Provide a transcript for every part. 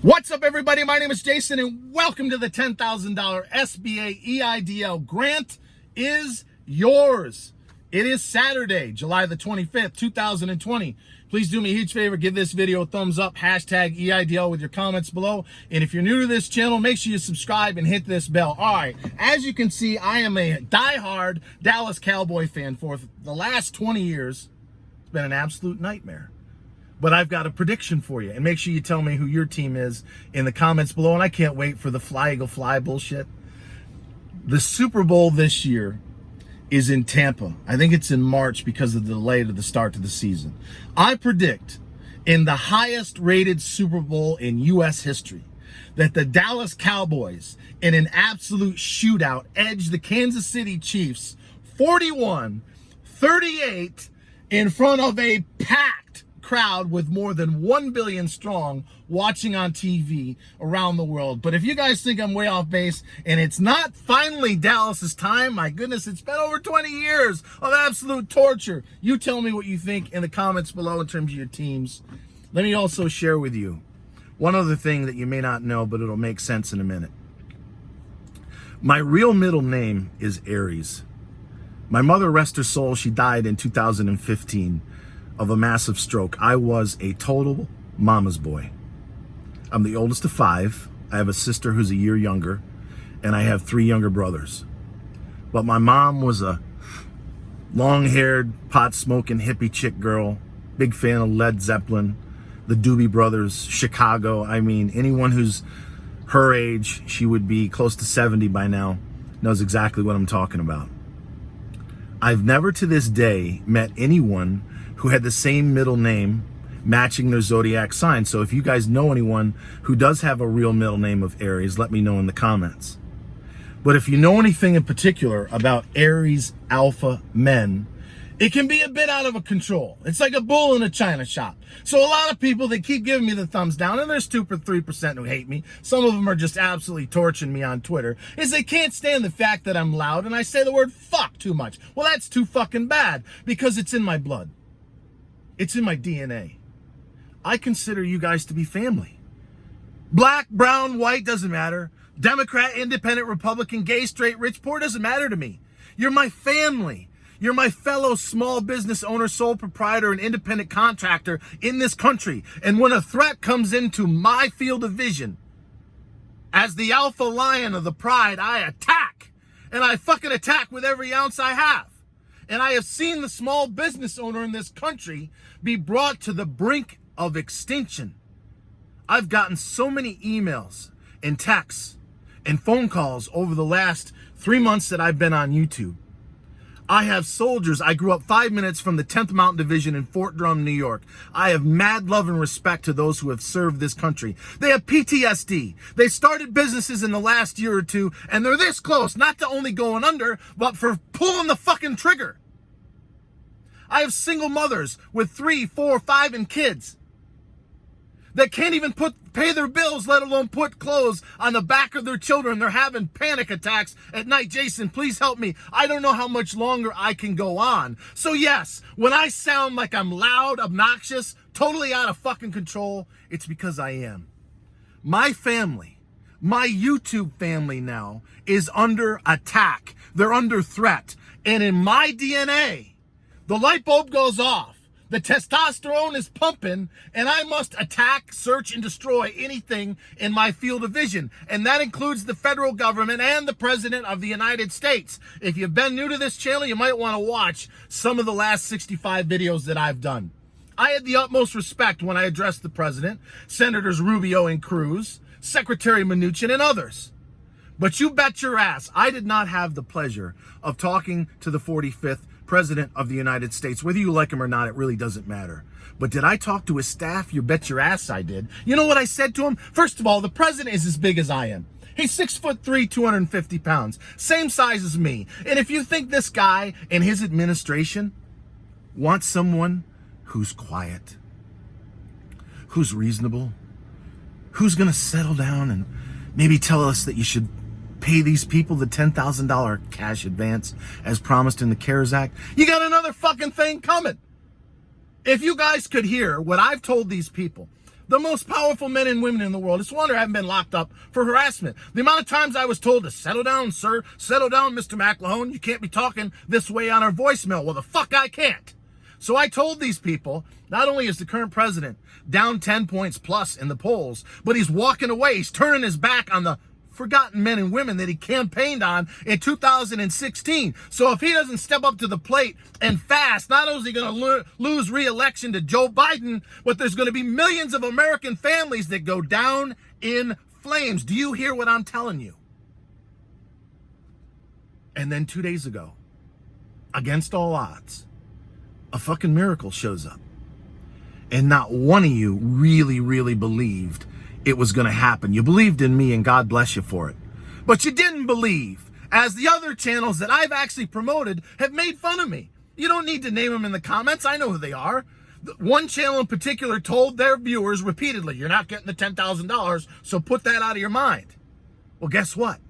What's up, everybody? My name is Jason, and welcome to the $10,000 SBA EIDL grant is yours. It is Saturday, July the 25th, 2020. Please do me a huge favor. Give this video a thumbs up, hashtag EIDL with your comments below. And if you're new to this channel, make sure you subscribe and hit this bell. All right, as you can see, I am a diehard Dallas Cowboy fan. For the last 20 years, it's been an absolute nightmare. But I've got a prediction for you, and make sure you tell me who your team is in the comments below. And I can't wait for the Fly Eagle Fly bullshit. The Super Bowl this year is in Tampa. I think it's in March because of the delay to the start of the season. I predict in the highest rated Super Bowl in U.S. history that the Dallas Cowboys, in an absolute shootout, edge the Kansas City Chiefs 41-38 in front of a packed crowd with more than 1 billion strong watching on TV around the world. But if you guys think I'm way off base and it's not finally Dallas's time, my goodness, it's been over 20 years of absolute torture. You tell me what you think in the comments below in terms of your teams. Let me also share with you one other thing that you may not know, but it'll make sense in a minute. My real middle name is ARIES. My mother, rest her soul, she died in 2015 of a massive stroke. I was a total mama's boy. I'm the oldest of 5. I have a sister who's a year younger, and I have 3 younger brothers. But my mom was a long-haired, pot-smoking hippie chick girl, big fan of Led Zeppelin, the Doobie Brothers, Chicago. I mean, anyone who's her age, she would be close to 70 by now, knows exactly what I'm talking about. I've never to this day met anyone who had the same middle name matching their zodiac sign. So if you guys know anyone who does have a real middle name of Aries, let me know in the comments. But if you know anything in particular about Aries alpha men, it can be a bit out of control. It's like a bull in a china shop. So a lot of people, they keep giving me the thumbs down, and there's 2 or 3% who hate me. Some of them are just absolutely torching me on Twitter, is they can't stand the fact that I'm loud and I say the word fuck too much. Well, that's too fucking bad because it's in my blood. It's in my DNA. I consider you guys to be family. Black, brown, white, doesn't matter. Democrat, independent, Republican, gay, straight, rich, poor, doesn't matter to me. You're my family. You're my fellow small business owner, sole proprietor, and independent contractor in this country. And when a threat comes into my field of vision, as the alpha lion of the pride, I attack. And I fucking attack with every ounce I have. And I have seen the small business owner in this country be brought to the brink of extinction. I've gotten so many emails and texts and phone calls over the last 3 months that I've been on YouTube. I have soldiers. I grew up 5 minutes from the 10th Mountain Division in Fort Drum, New York. I have mad love and respect to those who have served this country. They have PTSD. They started businesses in the last year or two, and they're this close, not to only going under, but for pulling the fucking trigger. I have single mothers with 3, 4, 5 and kids that can't even pay their bills, let alone put clothes on the back of their children. They're having panic attacks at night. Jason, please help me. I don't know how much longer I can go on. So yes, when I sound like I'm loud, obnoxious, totally out of fucking control, it's because I am. My family, my YouTube family now is under attack. They're under threat. And in my DNA, the light bulb goes off. The testosterone is pumping, and I must attack, search, and destroy anything in my field of vision. And that includes the federal government and the President of the United States. If you've been new to this channel, you might want to watch some of the last 65 videos that I've done. I had the utmost respect when I addressed the President, Senators Rubio and Cruz, Secretary Mnuchin, and others. But you bet your ass, I did not have the pleasure of talking to the 45th President of the United States. Whether you like him or not, it really doesn't matter. But did I talk to his staff? You bet your ass I did. You know what I said to him? First of all, the president is as big as I am. He's 6'3", 250 pounds, same size as me. And if you think this guy and his administration wants someone who's quiet, who's reasonable, who's going to settle down and maybe tell us that you should pay these people the $10,000 cash advance as promised in the CARES Act, you got another fucking thing coming. If you guys could hear what I've told these people, The most powerful men and women in the world. It's a wonder I haven't been locked up for harassment. The amount of times I was told to settle down, sir. Settle down, Mr. McLahone. You can't be talking this way on our voicemail. Well, the fuck I can't. So I told these people, not only is the current president down 10 points plus in the polls, but he's walking away. He's turning his back on the forgotten men and women that he campaigned on in 2016. So if he doesn't step up to the plate and fast, not only is he going to lose re-election to Joe Biden, but there's going to be millions of American families that go down in flames. Do you hear what I'm telling you? And then 2 days ago, against all odds, a fucking miracle shows up. And not one of you really believed it was going to happen. You believed in me, and God bless you for it. But you didn't believe, as the other channels that I've actually promoted have made fun of me. You don't need to name them in the comments. I know who they are. One channel in particular told their viewers repeatedly, you're not getting the $10,000, so put that out of your mind. Well, guess what?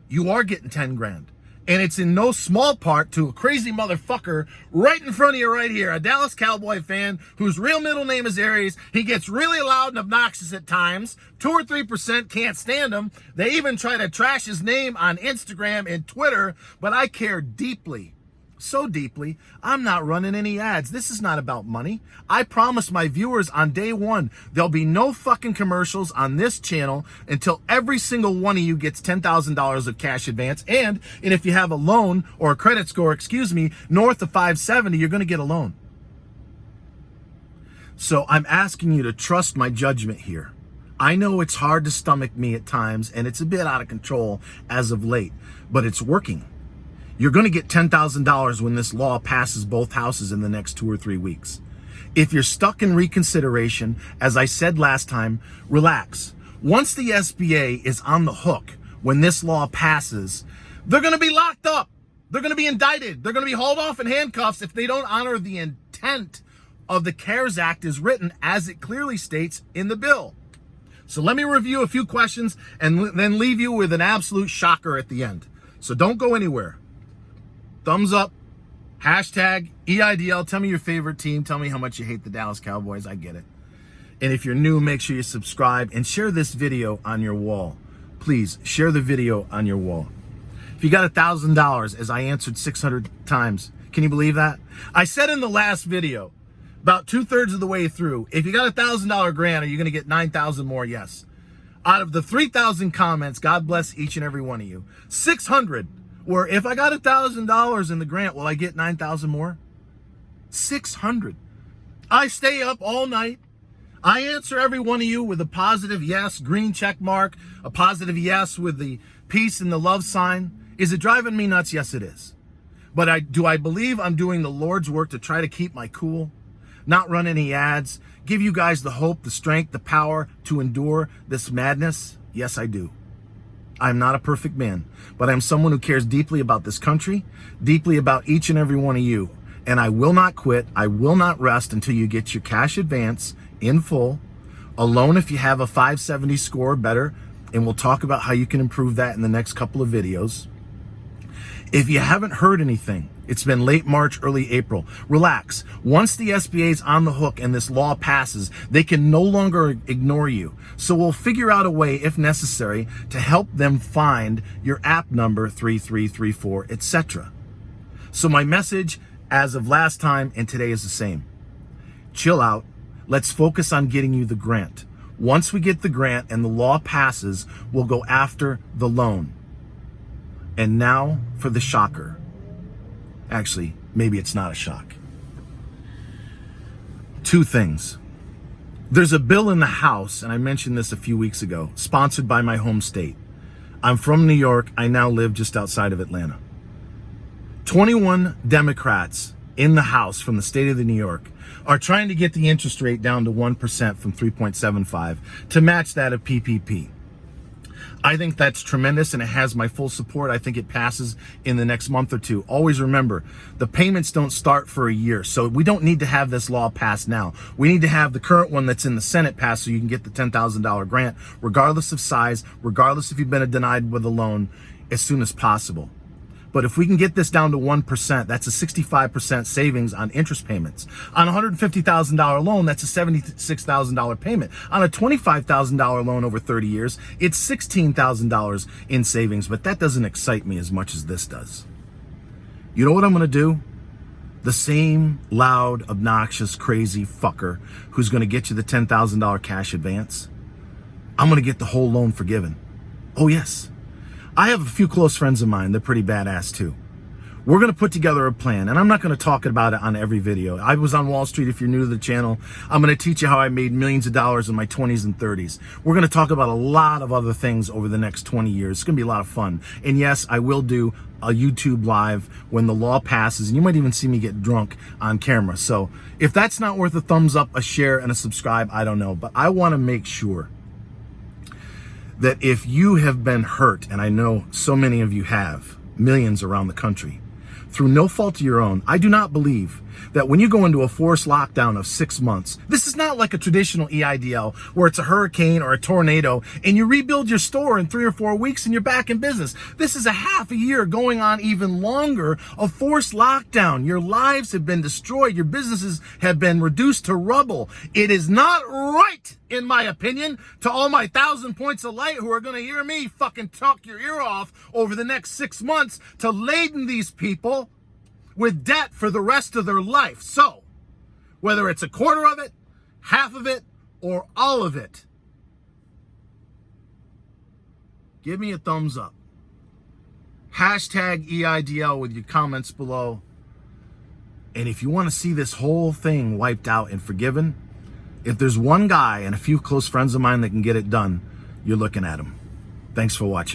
You are getting 10 grand. And it's in no small part to a crazy motherfucker right in front of you right here, a Dallas Cowboy fan whose real middle name is Aries. He gets really loud and obnoxious at times. 2 or 3% can't stand him. They even try to trash his name on Instagram and Twitter, but I care deeply. So deeply, I'm not running any ads. This is not about money. I promised my viewers on day one, there'll be no fucking commercials on this channel until every single one of you gets $10,000 of cash advance. And if you have a loan or a credit score, north of 570, you're going to get a loan. So I'm asking you to trust my judgment here. I know it's hard to stomach me at times, and it's a bit out of control as of late, but it's working. You're going to get $10,000 when this law passes both houses in the next 2 or 3 weeks. If you're stuck in reconsideration, as I said last time, relax. Once the SBA is on the hook, when this law passes, they're going to be locked up. They're going to be indicted. They're going to be hauled off in handcuffs if they don't honor the intent of the CARES Act as written, as it clearly states in the bill. So let me review a few questions and then leave you with an absolute shocker at the end. So don't go anywhere. Thumbs up, hashtag EIDL, tell me your favorite team, tell me how much you hate the Dallas Cowboys, I get it. And if you're new, make sure you subscribe and share this video on your wall. Please, share the video on your wall. If you got $1,000, as I answered 600 times, can you believe that? I said in the last video, about 2/3 of the way through, if you got a $1,000 grant, are you gonna get 9,000 more? Yes. Out of the 3,000 comments, God bless each and every one of you, 600 where if I got $1,000 in the grant, will I get 9,000 more? 600. I stay up all night. I answer every one of you with a positive yes, green check mark, a positive yes with the peace and the love sign. Is it driving me nuts? Yes, it is. But do I believe I'm doing the Lord's work to try to keep my cool, not run any ads, give you guys the hope, the strength, the power to endure this madness? Yes, I do. I'm not a perfect man, but I'm someone who cares deeply about this country, deeply about each and every one of you. And I will not quit. I will not rest until you get your cash advance in full, a loan if you have a 570 score or better, and we'll talk about how you can improve that in the next couple of videos. If you haven't heard anything, it's been late March, early April. Relax. Once the SBA is on the hook and this law passes, they can no longer ignore you. So we'll figure out a way, if necessary, to help them find your app number 3334, etc. So my message as of last time and today is the same. Chill out. Let's focus on getting you the grant. Once we get the grant and the law passes, we'll go after the loan. And now for the shocker. Actually, maybe it's not a shock. 2 things. There's a bill in the House, and I mentioned this a few weeks ago, sponsored by my home state. I'm from New York. I now live just outside of Atlanta. 21 Democrats in the House from the state of New York are trying to get the interest rate down to 1% from 3.75 to match that of PPP. I think that's tremendous, and it has my full support. I think it passes in the next month or 2. Always remember, the payments don't start for a year, so we don't need to have this law passed now. We need to have the current one that's in the Senate passed so you can get the $10,000 grant, regardless of size, regardless if you've been denied with a loan, as soon as possible. But if we can get this down to 1%, that's a 65% savings on interest payments. On a $150,000 loan, that's a $76,000 payment. On a $25,000 loan over 30 years, it's $16,000 in savings, but that doesn't excite me as much as this does. You know what I'm gonna do? The same loud, obnoxious, crazy fucker who's gonna get you the $10,000 cash advance, I'm gonna get the whole loan forgiven. Oh yes. I have a few close friends of mine, they're pretty badass too. We're gonna put together a plan, and I'm not gonna talk about it on every video. I was on Wall Street, if you're new to the channel. I'm gonna teach you how I made millions of dollars in my 20s and 30s. We're gonna talk about a lot of other things over the next 20 years. It's gonna be a lot of fun. And yes, I will do a YouTube live when the law passes, and you might even see me get drunk on camera. So if that's not worth a thumbs up, a share, and a subscribe, I don't know. But I wanna make sure that if you have been hurt, and I know so many of you have, millions around the country, through no fault of your own, I do not believe that when you go into a forced lockdown of 6 months, this is not like a traditional EIDL where it's a hurricane or a tornado and you rebuild your store in 3 or 4 weeks and you're back in business. This is a half a year going on even longer of forced lockdown. Your lives have been destroyed. Your businesses have been reduced to rubble. It is not right, in my opinion, to all my 1,000 points of light who are going to hear me fucking talk your ear off over the next 6 months, to laden these people with debt for the rest of their life. So, whether it's a quarter of it, half of it, or all of it, give me a thumbs up. Hashtag EIDL with your comments below. And if you want to see this whole thing wiped out and forgiven, if there's one guy and a few close friends of mine that can get it done, you're looking at him. Thanks for watching.